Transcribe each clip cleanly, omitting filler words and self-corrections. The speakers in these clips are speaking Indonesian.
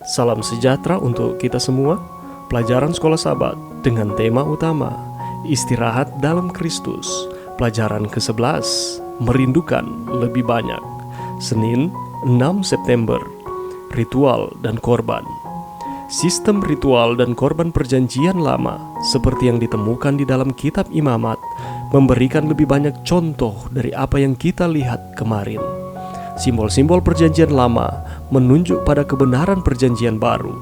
Salam sejahtera untuk kita semua. Pelajaran Sekolah Sabat dengan tema utama Istirahat dalam Kristus. Pelajaran ke-11, Merindukan lebih banyak. Senin, 6 September. Ritual dan korban. Sistem ritual dan korban perjanjian lama seperti yang ditemukan di dalam kitab Imamat memberikan lebih banyak contoh dari apa yang kita lihat kemarin. Simbol-simbol perjanjian lama menunjuk pada kebenaran perjanjian baru.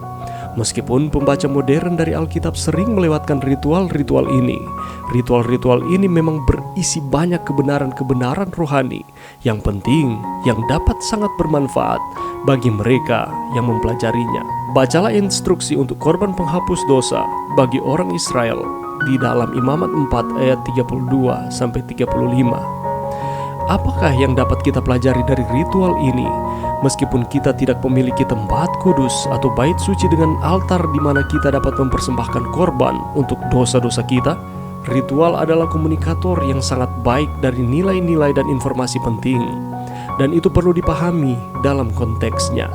Meskipun pembaca modern dari Alkitab sering melewatkan ritual-ritual ini memang berisi banyak kebenaran-kebenaran rohani yang penting, yang dapat sangat bermanfaat bagi mereka yang mempelajarinya. Bacalah instruksi untuk korban penghapus dosa bagi orang Israel di dalam Imamat 4 ayat 32-35. Apakah yang dapat kita pelajari dari ritual ini? Meskipun kita tidak memiliki tempat kudus atau bait suci dengan altar di mana kita dapat mempersembahkan korban untuk dosa-dosa kita, ritual adalah komunikator yang sangat baik dari nilai-nilai dan informasi penting. Dan itu perlu dipahami dalam konteksnya.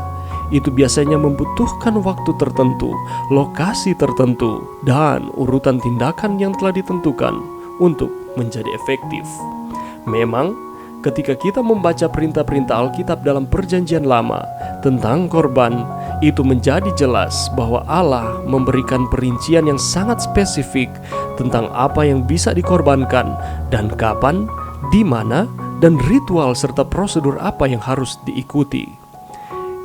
Itu biasanya membutuhkan waktu tertentu, lokasi tertentu, dan urutan tindakan yang telah ditentukan untuk menjadi efektif. Memang, ketika kita membaca perintah-perintah Alkitab dalam perjanjian lama tentang korban, itu menjadi jelas bahwa Allah memberikan perincian yang sangat spesifik tentang apa yang bisa dikorbankan dan kapan, di mana, dan ritual serta prosedur apa yang harus diikuti.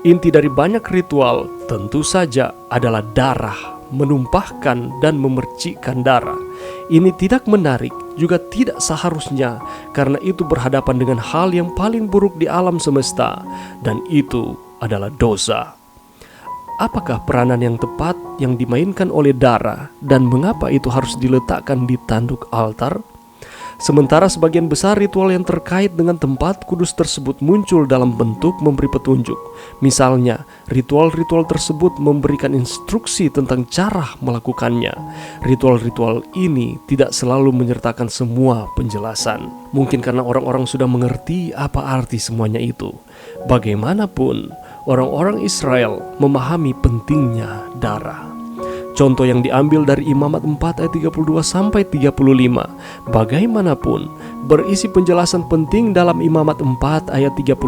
Inti dari banyak ritual tentu saja adalah darah, menumpahkan dan memercikkan darah. Ini tidak menarik, juga tidak seharusnya, karena itu berhadapan dengan hal yang paling buruk di alam semesta, dan itu adalah dosa. Apakah peranan yang tepat yang dimainkan oleh darah, dan mengapa itu harus diletakkan di tanduk altar? Sementara sebagian besar ritual yang terkait dengan tempat kudus tersebut muncul dalam bentuk memberi petunjuk. Misalnya, ritual-ritual tersebut memberikan instruksi tentang cara melakukannya. Ritual-ritual ini tidak selalu menyertakan semua penjelasan. Mungkin karena orang-orang sudah mengerti apa arti semuanya itu. Bagaimanapun, orang-orang Israel memahami pentingnya darah. Contoh yang diambil dari Imamat 4 ayat 32-35. Bagaimanapun, berisi penjelasan penting dalam Imamat 4 ayat 35.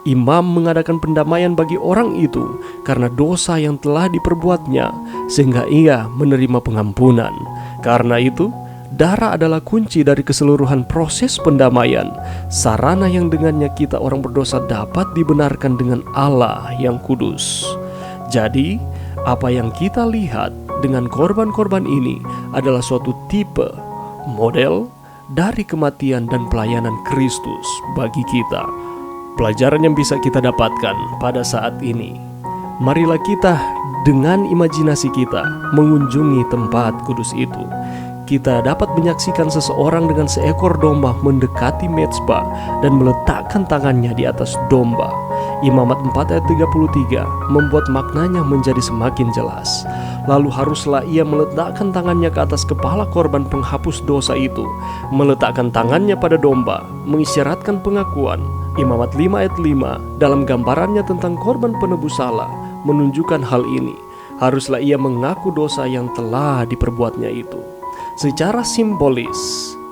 Imam mengadakan pendamaian bagi orang itu karena dosa yang telah diperbuatnya, sehingga ia menerima pengampunan. Karena itu, darah adalah kunci dari keseluruhan proses pendamaian, sarana yang dengannya kita orang berdosa dapat dibenarkan dengan Allah yang kudus. Jadi, apa yang kita lihat dengan korban-korban ini adalah suatu tipe, model dari kematian dan pelayanan Kristus bagi kita. Pelajaran yang bisa kita dapatkan pada saat ini. Marilah kita dengan imajinasi kita mengunjungi tempat kudus itu. Kita dapat menyaksikan seseorang dengan seekor domba mendekati mezbah dan meletakkan tangannya di atas domba. Imamat 4 ayat 33 membuat maknanya menjadi semakin jelas. Lalu haruslah ia meletakkan tangannya ke atas kepala korban penghapus dosa itu, meletakkan tangannya pada domba, mengisyaratkan pengakuan. Imamat 5 ayat 5 dalam gambarannya tentang korban penebus salah menunjukkan hal ini. Haruslah ia mengaku dosa yang telah diperbuatnya itu. Secara simbolis,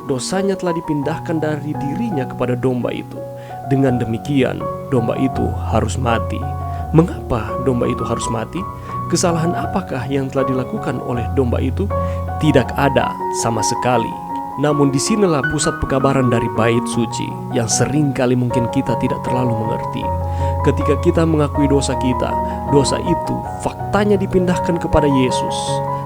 dosanya telah dipindahkan dari dirinya kepada domba itu. Dengan demikian, domba itu harus mati. Mengapa domba itu harus mati? Kesalahan apakah yang telah dilakukan oleh domba itu? Tidak ada sama sekali. Namun disinilah pusat pekabaran dari bait suci yang seringkali mungkin kita tidak terlalu mengerti. Ketika kita mengakui dosa kita, dosa itu faktanya dipindahkan kepada Yesus,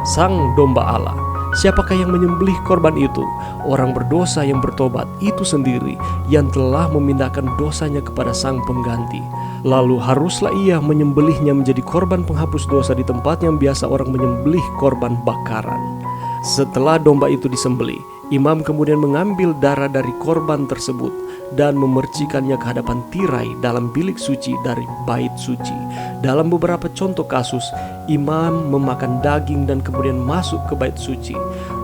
Sang Domba Allah. Siapakah yang menyembelih korban itu? Orang berdosa yang bertobat itu sendiri yang telah memindahkan dosanya kepada Sang Pengganti. Lalu haruslah ia menyembelihnya menjadi korban penghapus dosa di tempat yang biasa orang menyembelih korban bakaran. Setelah domba itu disembelih, imam kemudian mengambil darah dari korban tersebut dan memercikannya ke hadapan tirai dalam bilik suci dari bait suci. Dalam beberapa contoh kasus, imam memakan daging dan kemudian masuk ke bait suci.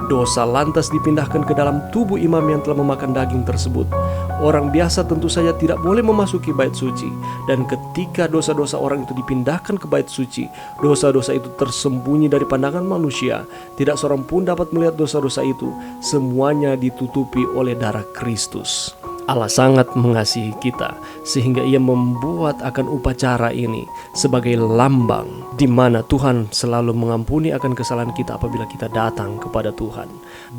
Dosa lantas dipindahkan ke dalam tubuh imam yang telah memakan daging tersebut. Orang biasa tentu saja tidak boleh memasuki bait suci. Dan ketika dosa-dosa orang itu dipindahkan ke bait suci, dosa-dosa itu tersembunyi dari pandangan manusia. Tidak seorang pun dapat melihat dosa-dosa itu. Semuanya ditutupi oleh darah Kristus. Allah sangat mengasihi kita sehingga Ia membuat akan upacara ini sebagai lambang di mana Tuhan selalu mengampuni akan kesalahan kita apabila kita datang kepada Tuhan.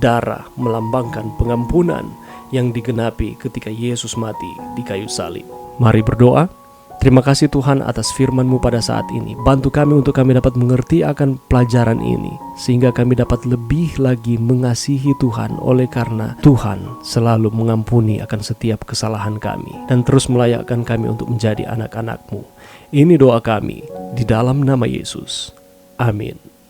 Darah melambangkan pengampunan yang digenapi ketika Yesus mati di kayu salib. Mari berdoa. Terima kasih Tuhan atas firman-Mu pada saat ini. Bantu kami untuk kami dapat mengerti akan pelajaran ini, sehingga kami dapat lebih lagi mengasihi Tuhan oleh karena Tuhan selalu mengampuni akan setiap kesalahan kami dan terus melayakkan kami untuk menjadi anak-anak-Mu. Ini doa kami di dalam nama Yesus. Amin.